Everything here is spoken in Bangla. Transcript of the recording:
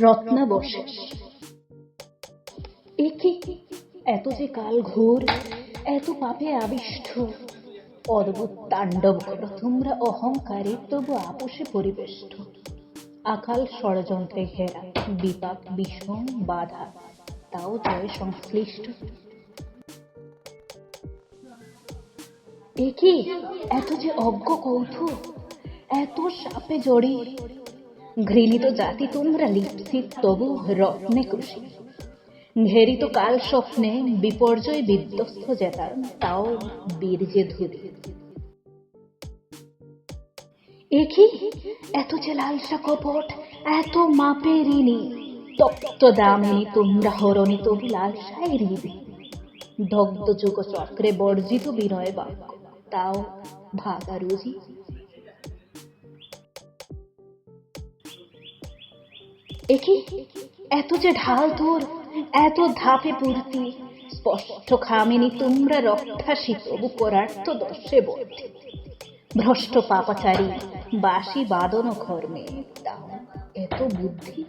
রত্নাবশেষ। একে এত যে কাল ঘোর, এত পাপে আবিষ্ট, অদ্ভুত তাণ্ডব করো তোমরা অহংকারে, তবু আপোষে পরিবেষ্ট। আকাল ষড়যন্ত্রে ঘেরা, বিপাক বিষম বাধা, তাও জয় সংশ্লিষ্ট। একে এত যে অজ্ঞ কৌতুক, এত সাপে জড়ি, ঘৃণিত জাতি তোমরা লিপ্সিত, তবু রত্নে খুশি। ঘেরিত কাল স্বপ্নে বিপর্যয় বিধ্বস্ত জেতার, তাও বীর্যে ধুরি। একি এত যে লালসা কপট, এত মাপে ঋণী, তপ্ত দামিনী তোমরা হরণী, তবু লালসায় হৃদি। দগ্ধ যুগ চক্রে বর্জিত বিনয় বাক্য, তাও ভাগা রুজি। একি এত যে ঢাল তোর, এত ধাপে পূর্তি, স্পষ্ট খামিনী তোমরা রক্ষাসী, তবু করার্থ দর্শে বর্তি। ভ্রষ্ট পাপাচারী বাসি বাদন কর্মে, তাও এত বুদ্ধি।